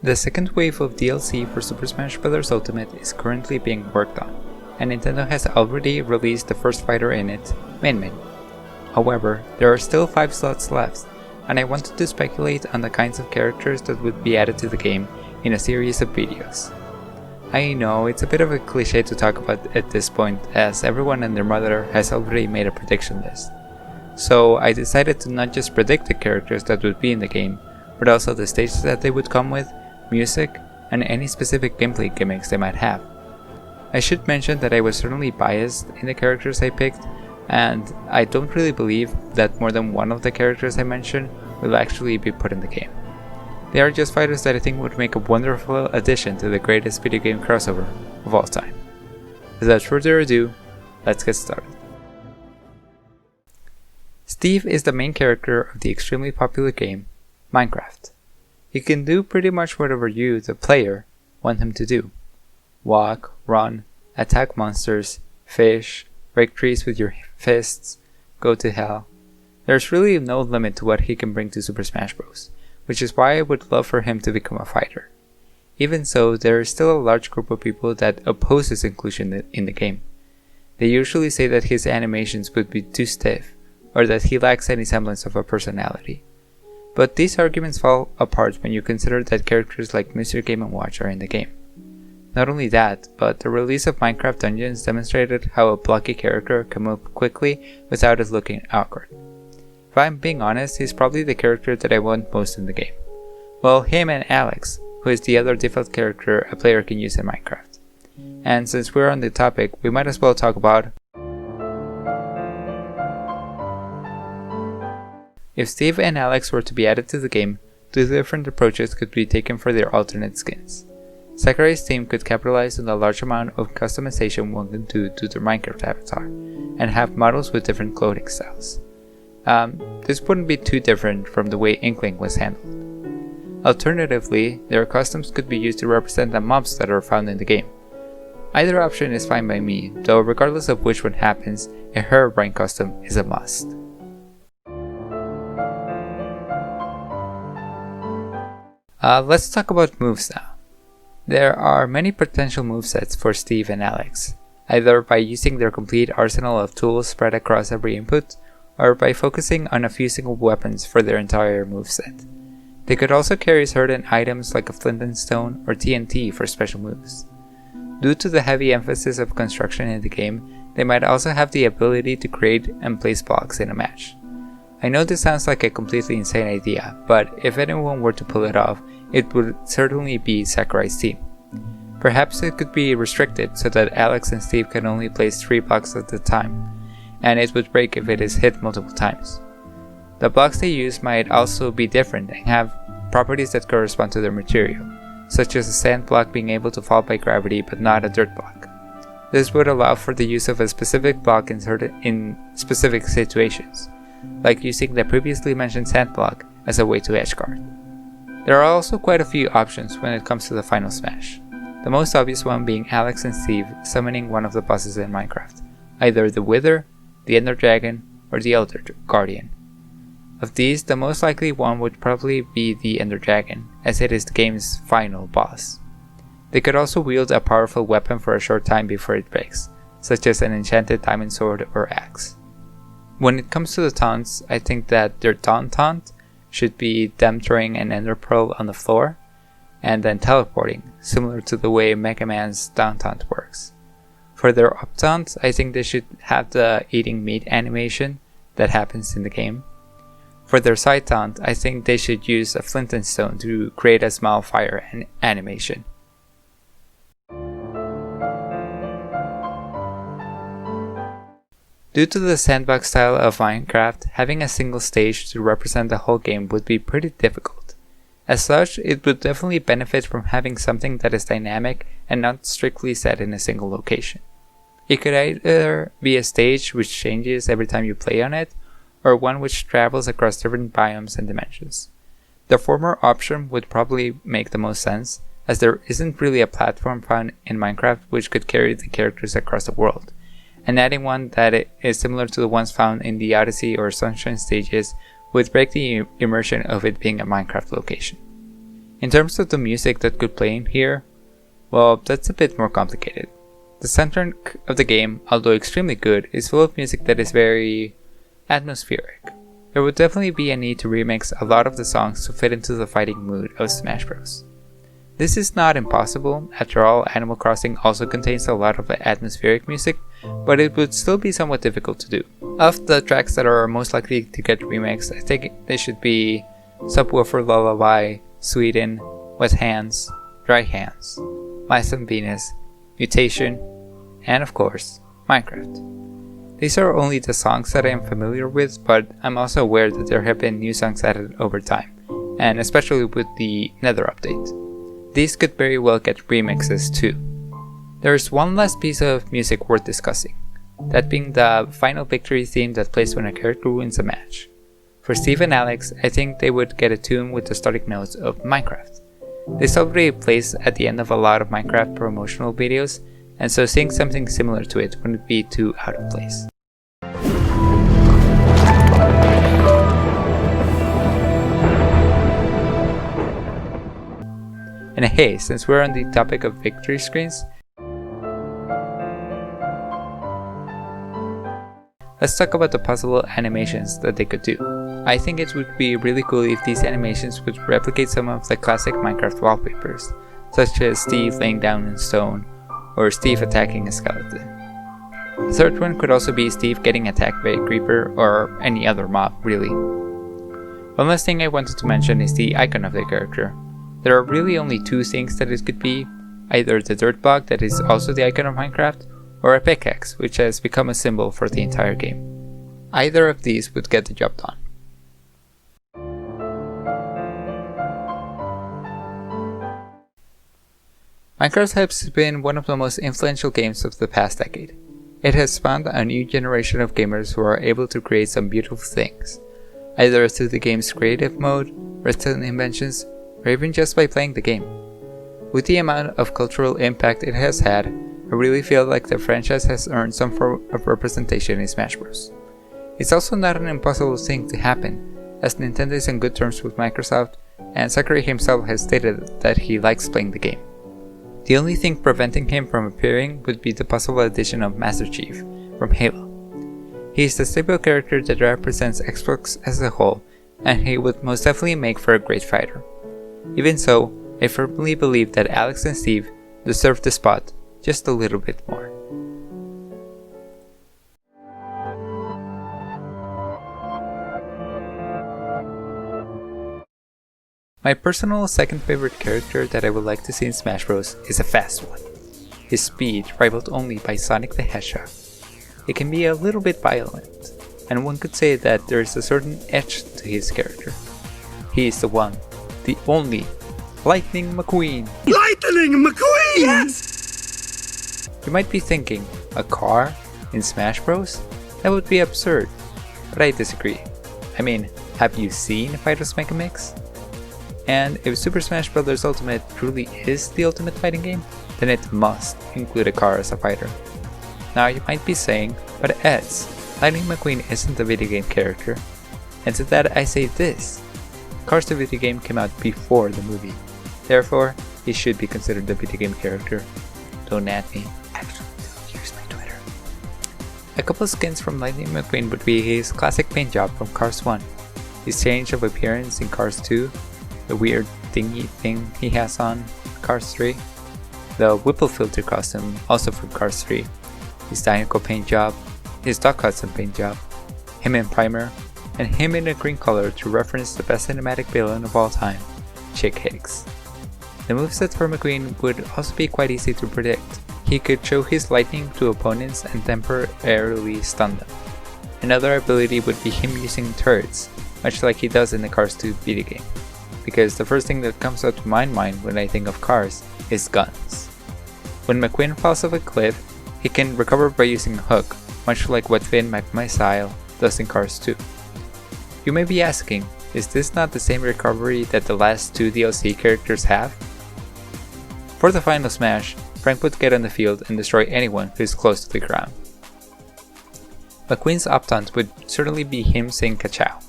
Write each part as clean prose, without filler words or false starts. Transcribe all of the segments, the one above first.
The second wave of DLC for Super Smash Bros. Ultimate is currently being worked on, and Nintendo has already released the first fighter in it, Min Min. However, there are still 5 slots left, and I wanted to speculate on the kinds of characters that would be added to the game in a series of videos. I know it's a bit of a cliche to talk about at this point, as everyone and their mother has already made a prediction list. So I decided to not just predict the characters that would be in the game, but also the stages that they would come with, music, and any specific gameplay gimmicks they might have. I should mention that I was certainly biased in the characters I picked, and I don't really believe that more than one of the characters I mentioned will actually be put in the game. They are just fighters that I think would make a wonderful addition to the greatest video game crossover of all time. Without further ado, let's get started. Steve is the main character of the extremely popular game, Minecraft. He can do pretty much whatever you, the player, want him to do. Walk, run, attack monsters, fish, break trees with your fists, go to hell. There's really no limit to what he can bring to Super Smash Bros., which is why I would love for him to become a fighter. Even so, there is still a large group of people that oppose his inclusion in the game. They usually say that his animations would be too stiff, or that he lacks any semblance of a personality. But these arguments fall apart when you consider that characters like Mr. Game & Watch are in the game. Not only that, but the release of Minecraft Dungeons demonstrated how a blocky character can move quickly without it looking awkward. If I'm being honest, he's probably the character that I want most in the game. Well, him and Alex, who is the other default character a player can use in Minecraft. And since we're on the topic, we might as well talk about if Steve and Alex were to be added to the game, 2 different approaches could be taken for their alternate skins. Sakurai's team could capitalize on the large amount of customization one can do to their Minecraft avatar, and have models with different clothing styles. This wouldn't be too different from the way Inkling was handled. Alternatively, their customs could be used to represent the mobs that are found in the game. Either option is fine by me, though regardless of which one happens, a Herobrine custom is a must. Let's talk about moves now. There are many potential movesets for Steve and Alex, either by using their complete arsenal of tools spread across every input, or by focusing on a few single weapons for their entire moveset. They could also carry certain items like a flint and stone or TNT for special moves. Due to the heavy emphasis of construction in the game, they might also have the ability to create and place blocks in a match. I know this sounds like a completely insane idea, but if anyone were to pull it off, it would certainly be Sakurai's team. Perhaps it could be restricted so that Alex and Steve can only place 3 blocks at a time, and it would break if it is hit multiple times. The blocks they use might also be different and have properties that correspond to their material, such as a sand block being able to fall by gravity but not a dirt block. This would allow for the use of a specific block inserted in specific situations, like using the previously mentioned sand block as a way to edgeguard. There are also quite a few options when it comes to the final smash, the most obvious one being Alex and Steve summoning one of the bosses in Minecraft, either the Wither, the Ender Dragon, or the Elder Guardian. Of these, the most likely one would probably be the Ender Dragon, as it is the game's final boss. They could also wield a powerful weapon for a short time before it breaks, such as an enchanted diamond sword or axe. When it comes to the taunts, I think that their down taunt should be them throwing an ender pearl on the floor, and then teleporting, similar to the way Mega Man's down taunt works. For their up taunt, I think they should have the eating meat animation that happens in the game. For their side taunt, I think they should use a flint and stone to create a small fire animation. Due to the sandbox style of Minecraft, having a single stage to represent the whole game would be pretty difficult. As such, it would definitely benefit from having something that is dynamic and not strictly set in a single location. It could either be a stage which changes every time you play on it, or one which travels across different biomes and dimensions. The former option would probably make the most sense, as there isn't really a platform found in Minecraft which could carry the characters across the world, and adding one that is similar to the ones found in the Odyssey or Sunshine stages would break the immersion of it being a Minecraft location. In terms of the music that could play in here, well, that's a bit more complicated. The soundtrack of the game, although extremely good, is full of music that is very atmospheric. There would definitely be a need to remix a lot of the songs to fit into the fighting mood of Smash Bros. This is not impossible, after all Animal Crossing also contains a lot of atmospheric music, but it would still be somewhat difficult to do. Of the tracks that are most likely to get remixed, I think they should be Subwoofer Lullaby, Sweden, Wet Hands, Dry Hands, Mice and Venus, Mutation, and of course, Minecraft. These are only the songs that I am familiar with, but I'm also aware that there have been new songs added over time, and especially with the Nether update. These could very well get remixes too. There is one last piece of music worth discussing, that being the final victory theme that plays when a character wins a match. For Steve and Alex, I think they would get a tune with the starting notes of Minecraft. This already plays at the end of a lot of Minecraft promotional videos, and so seeing something similar to it wouldn't be too out of place. And hey, since we're on the topic of victory screens, let's talk about the possible animations that they could do. I think it would be really cool if these animations would replicate some of the classic Minecraft wallpapers, such as Steve laying down in stone, or Steve attacking a skeleton. The third one could also be Steve getting attacked by a creeper or any other mob, really. One last thing I wanted to mention is the icon of the character. There are really only two things that it could be, either the dirt block that is also the icon of Minecraft, or a pickaxe, which has become a symbol for the entire game. Either of these would get the job done. Minecraft has been one of the most influential games of the past decade. It has spawned a new generation of gamers who are able to create some beautiful things, either through the game's creative mode, written inventions, or even just by playing the game. With the amount of cultural impact it has had, I really feel like the franchise has earned some form of representation in Smash Bros. It's also not an impossible thing to happen, as Nintendo is on good terms with Microsoft, and Sakurai himself has stated that he likes playing the game. The only thing preventing him from appearing would be the possible addition of Master Chief from Halo. He is the stable character that represents Xbox as a whole, and he would most definitely make for a great fighter. Even so, I firmly believe that Alex and Steve deserve the spot just a little bit more. My personal second favorite character that I would like to see in Smash Bros. Is a fast one. His speed rivaled only by Sonic the Hedgehog. It can be a little bit violent, and one could say that there is a certain edge to his character. He is the one, the only, Lightning McQueen! Lightning McQueen! Yes! You might be thinking, a car in Smash Bros? That would be absurd, but I disagree. I mean, have you seen Fighters Mega Mix? And if Super Smash Bros. Ultimate truly is the ultimate fighting game, then it must include a car as a fighter. Now you might be saying, but Eds, Lightning McQueen isn't a video game character. And to that I say this, Cars the video game came out before the movie, therefore he should be considered a video game character. Don't at me. Actually, here's my Twitter. A couple of skins from Lightning McQueen would be his classic paint job from Cars 1, his change of appearance in Cars 2, the weird thingy thing he has on Cars 3, the Whipple filter costume also from Cars 3, his Dinoco paint job, his Doc Hudson paint job, him in primer, and him in a green color to reference the best cinematic villain of all time, Chick Hicks. The moveset for McQueen would also be quite easy to predict. He could show his lightning to opponents and temporarily stun them. Another ability would be him using turrets, much like he does in the Cars 2 video game, because the first thing that comes up to my mind when I think of cars is guns. When McQueen falls off a cliff, he can recover by using a hook, much like what Finn McMissile does in Cars 2. You may be asking, is this not the same recovery that the last two DLC characters have? For the final smash, Frank would get on the field and destroy anyone who is close to the ground. McQueen's up taunt would certainly be him saying ka-chow.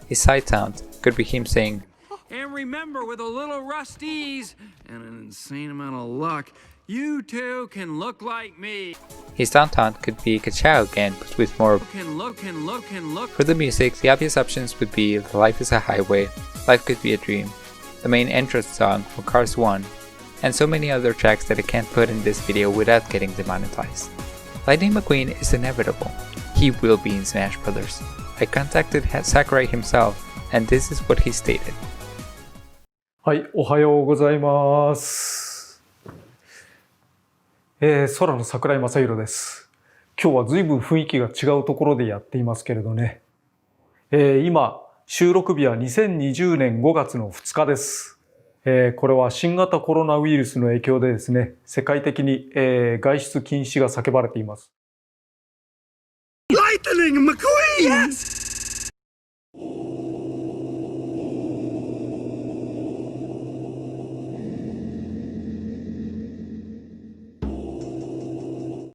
His side taunt could be him saying remember, with a little rusties and an insane amount of luck, you two can look like me. His downtown could be Ka-chow again, but with more. For the music, the obvious options would be Life is a Highway, Life Could Be a Dream, the main entrance song from Cars 1, and so many other tracks that I can't put in this video without getting demonetized. Lightning McQueen is inevitable. He will be in Smash Brothers. I contacted Sakurai himself, and this is what he stated. はい、おはようございます。空の桜井正宏です。今日は随分雰囲気が違うところでやっていますけれどね。今、収録日は2020年5月の2日です。これは新型コロナウイルスの影響でですね、世界的に、外出禁止が叫ばれています。Lightning McQueen! Yes!